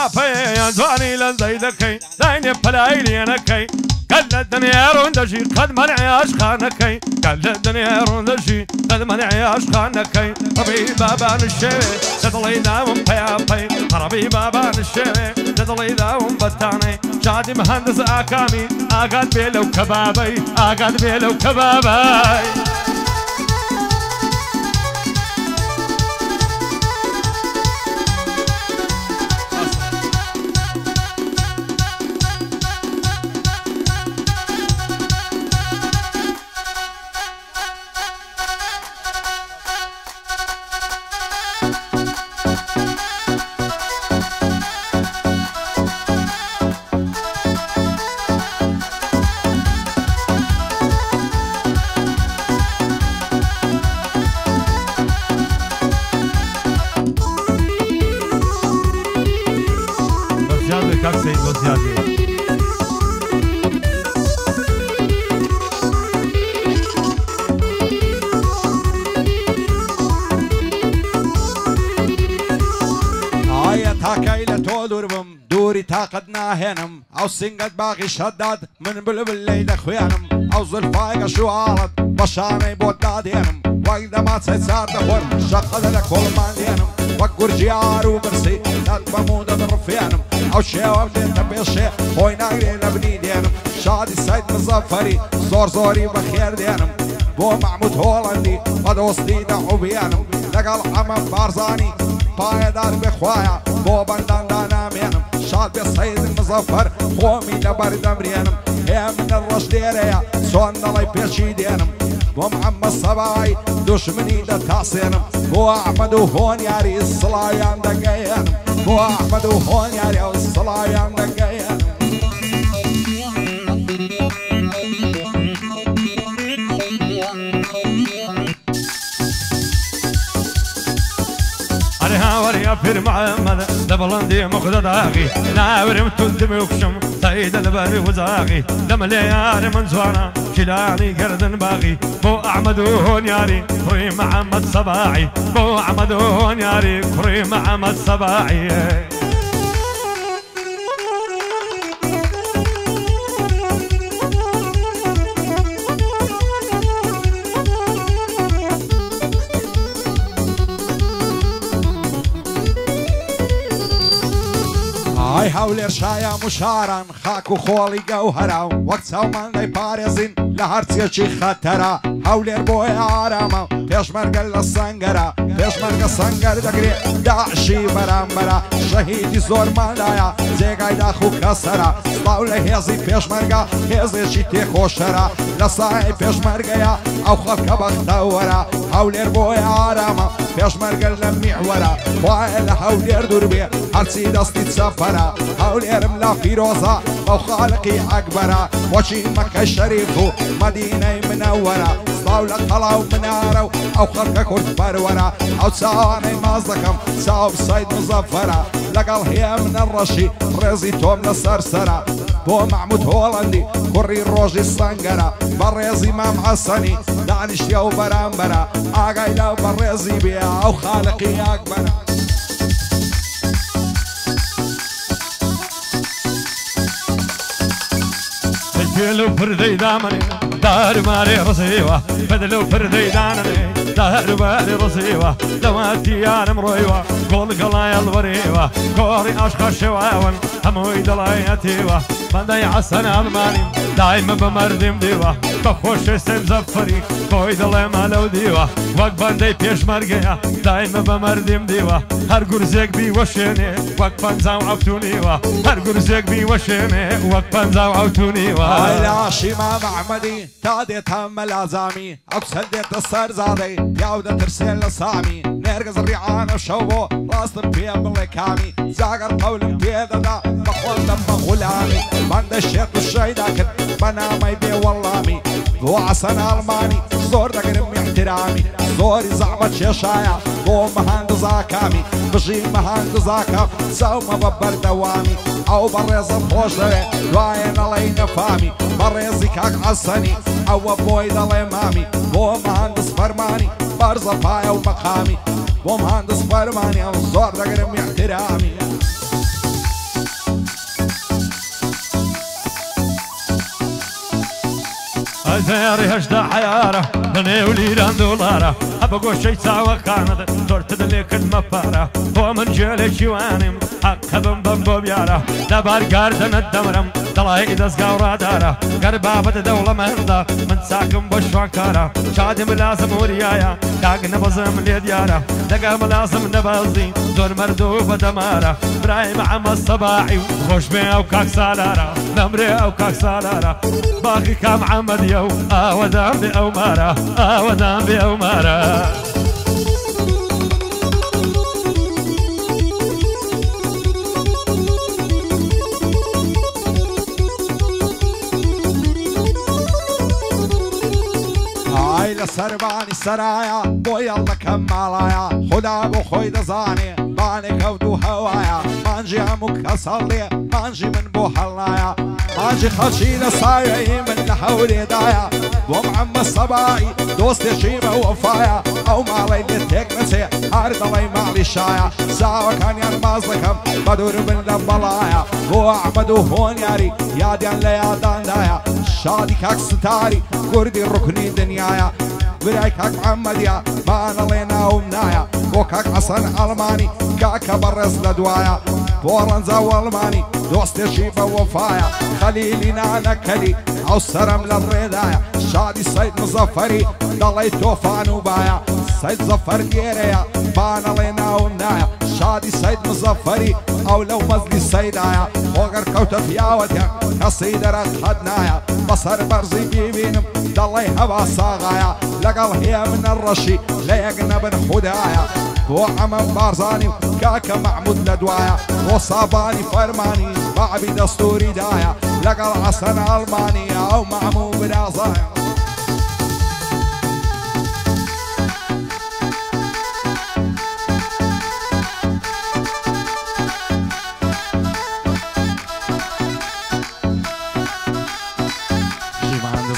پاپەیە جوانی لە زەیدەکەی داینێ پەلای لێنەکەی قال الدنيا روندجي قد منعي عشقانكي قال الدنيا روندجي قد منعي عشقانكي ربي بابا نشوي تدلي داوم بيابي ربي بابا نشوي تدلي داوم بطاني شادي مهندس آكامي آقاد بيلو كبابي آقاد بيلو كبابي Как сейд возьяды. آیا تاکی لتو دوربم دوری طاقت ناهنم او سنگت باقی شداد من بلبل لیل خویانم او زلفایق شوارد بشانه بود دادینم وقت ما تسار دخور شقد لکل من دینم وقت جیارو برسی داد بمود درفیانم او شیوام دیتا بیشی خوی نگری لبنی دینم شادی سید مظفری زور زوری بخیر دینم بو محمود هولندی و دوستی دعو بیانم لقل حمام بارزانی پایدار بخوایا بو بندان دانامینم شاد به سید مظفر خومی لبر دمرینم هی من الرشدیریا سون دلی پیشی دینم بو محمد صباعی دشمنی دا تاسینم بو احمد و هون یاری الصلایان دقیانم بو احمد و هون یاری الصلایان دقیانم يا فير محمد دبلندي مقدداغي ناورم تندمي وكشم سيد الباري وزاغي لما ليالي من زوانا كلاني قردن باغي بو احمد هون ياري كريم محمد صباعي بو احمد هون ياري كريم محمد صباعي ئای هەولێر شایە مشاران خاک و خۆڵی گەوهەرا وەک چاوماندەی پارێزین لە هەرچێکی خەتەرە هەولێر بۆی ئارامە پێشمەرگە لە سەنگەرە پێشمەرگە سەنگەر دەگرێت داعشی بەرامبەرە شەهیدی زۆرمانایە جێگای داخ و کەسەرە سڵاو لە هێزی پێشمەرگە هێزێکی تێخۆشەرە لە سایەی پێشمەرگەیە ئەو خەڵکە بەختەوەرە هەولێر بۆی ئارامە پێشمەرگە لە میحوەرە خوایە لە هەولێر دوور بێ هەرچی دەستی چەپەرە هەولێرم لا فیرۆزە بەو خالقی ئەکبەرە وەچی مەکە شەریف و مەدینەی منەوەرە سڵاو لە قەڵاو منارە و ئەو خەڵکە کورد پەروەرە ئەو چاوانەی ماز دەکەم چاو سەید مزەفەرە لەگەڵ هەیە منە ڕەشی ڕێزی تۆم لە سەرسەرە بۆ محمود هۆڵەندی کوڕی ڕۆژی سەنگەرە بە ڕێزی مام حەسەنی دانیشتە و بەرامبەرە ئاگای لەو بە ڕێزی بێ ئەو خالقی ئەکبەرە بدلو فردي دامني دار ماري رصيوة بدلو فردي دامني دار ماري رصيوة دواتي انا مرويوة قول قلايا الوريوة كوري اشقى شواون هموي دلاياتيوة بندي عسن الماني دايما بمردم ديوة بخوش سيم زفري كوي دلاي مالو ديوة وق بندي بيش مرقيا دايما بمردم ديوة هر قرزيك بي وشيني وق بنزاو عفتونيوة هر قرزيك بي وشيني وق بنزاو عفتونيوة لا شيما محمدي تاديت هم الازامي اكسدت السرزادي ياودة ترسل لصامي نرقز الريعان وشوبو راستم فيها بالكامي زاقر قول بيضا بخول لما غلامي بند الشيخ الشيداكن بنامي بي واللامي ذو عسن الماني زور دقرم احترامي زوري زعبت شيشايا ذو مهاند زاكامي بجي مهاند زاكام سو مببر دوامي او بريز بوشوي دواين علي نفامي بريزي كاك عسني او بوي دالي مامي بو مهندس فرماني برزا بايا ومقامي بو مهندس فرماني او زور دقرم احترامي زيري هشتا حيارة دني وليران دولارة أبقو شي ساوى كانت تورت دليك المفارة هو من جيلي شوانم حقبن بمبو بيارة دبار قاردن الدمرم دلاي دسقا ورادارة قربابة دولة مهندا من ساكن بشوانكارة شادي ملازم وريايا كاق نبزم ليديارة دقا ملازم نبازي زور مردوبة دمارة براي معم الصباحي وخوش بي او كاك سالارة نمري او كاك سالارة باقي كام عمد يو ودام بأومارة ودام بأومارة عيلة سرباني سرايا بو يلا كمالايا خدا بو خوي دزاني باني كودو هوايا مانجي عمك أصلي مانجي من بو حلايا مانجي خشي لصايعي من لحولي دايا ومعم الصباي دوستي شيبة وفايا او مالي لتك نسي عارض الله مالي شايا ساوى كان ينباز لكم بدور من لبلايا هو احمد وهون ياري ياديان ليادان دايا شادي كاك ستاري كردي ركني دنيايا براي كاك محمد يا بانا لينا ومنايا وكاك حسن الماني كاك برز لدوايا فورنزا والماني دوستي شيبة وفايا خليلي نانا كلي او سرم للريدايا شادي سيد مظفري ضلي توفان وبايا سيد ظفر جيريا بانا لينا ومنايا شادي سيد مظفري او لو مزلي سيدايا وغر كوتة ياوتيا كصيدة رخدنايا بصر برزي بيبينم ضلي هوا صاغايا لقل هي من الرشي ليقنا بن خدايا وعمم بارزاني كاكا معمود لدوايا وصاباني فرماني بعبي دستوري دايا لقل حسن الماني او معمو برازايا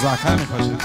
زاكامي خوشي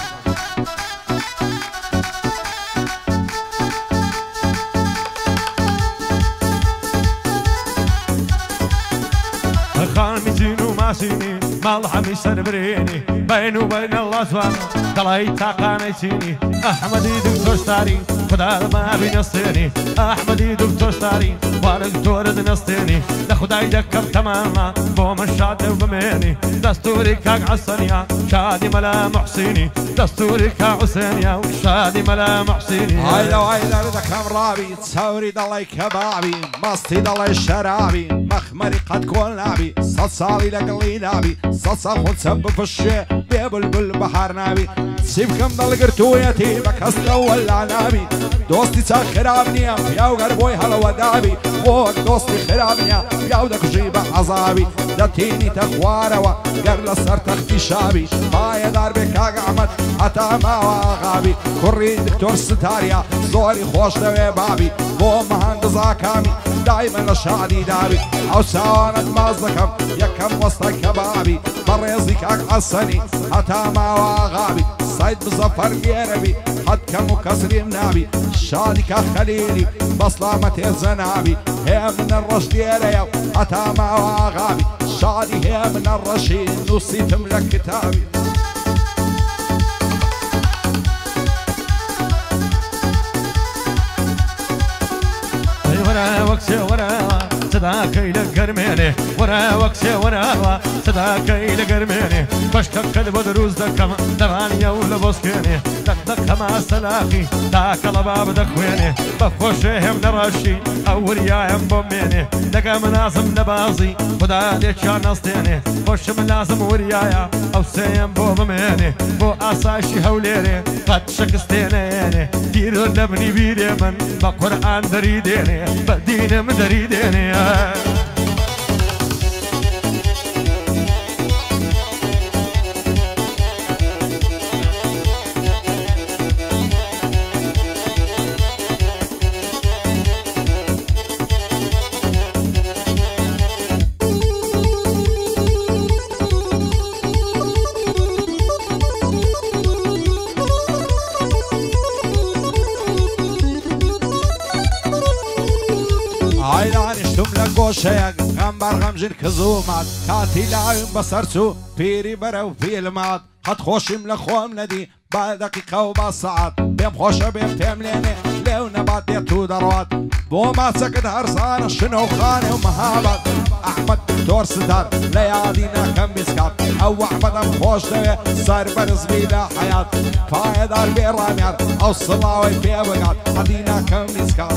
خالمي زينو ماسيني مال حمي سربريني بيني وبين الله سبحانه طلعي تاقاني سيني احمدي دكتور ستاري خدا ما بينصيني احمدي دكتور ستاري ودكتور دنستيني لخداي دكم تماما بوم الشاد وبميني دستوري كاك عصنيا شادي ملا محسيني دستوري كاك عسينيا وشادي ملا محسيني هايلا وهايلا ردكم رابي تصوري ضلي كبابي مستي ضلي شرابي مخمري قد كون لابي صلصالي لقلي لابي صلصة خد سب في الشي بيبلبل بحر نابي سيبكم ضل قرتويتي بكسر ولا نابي دوستي تخرابني يا وقربوي هلا ودابي وقت دوستي خرابني يا ودك جيب عذابي دتيني تخواروا قبل صار تختي شابي باي داربي كاق عمد حتى ما واغابي كوري دكتور ستاريا زوري خوش دوي بابي بو مهندز عكامي دايما شادي دابي او سواند مازكم يكم وسط كبابي بريزي كاك عصني حتى ما واغابي سيد مظفر جيربي حد كم كسري منابي شادي كخليلي بصلامة الزنابي هي من الرشد يا حتى ما واغابي شادي هي من الرشيد نصي تملك كتابي ورا وكسي ورا صداك إلى قرميني ورا وكسي ورا صداك إلى قرميني بشكك كذب دروز دكم دغانية ولا بوسكيني دك مع السلاقي داك الباب دخويني بخوشهم نرشي أورياهم بوميني دقا مناسم نبازي خدا ديك شان نصتيني خوش من لازم وريايا أو سيم بوميني بو أساشي هوليني قد شكستيني ديرو نبني بيدي من بقرآن دريديني بدين مدريديني شيق غمبر غمجن كزومات كاتي لايم بصرتو بيري برو في المات قد خوشم لخوم ندی با دقیقه و با ساعت بیم خوشه بیم تیم لینه لیو نبات دی تو دروات بو ما سکت هرسان شنو خانه و مهابت احمد دکتور ستار لیادینا کم بسکات او احمدم خوش دوی سر برز بیدا حیات پایدار بی رامیار او صلاوی پی بگات حدینا کم بسکات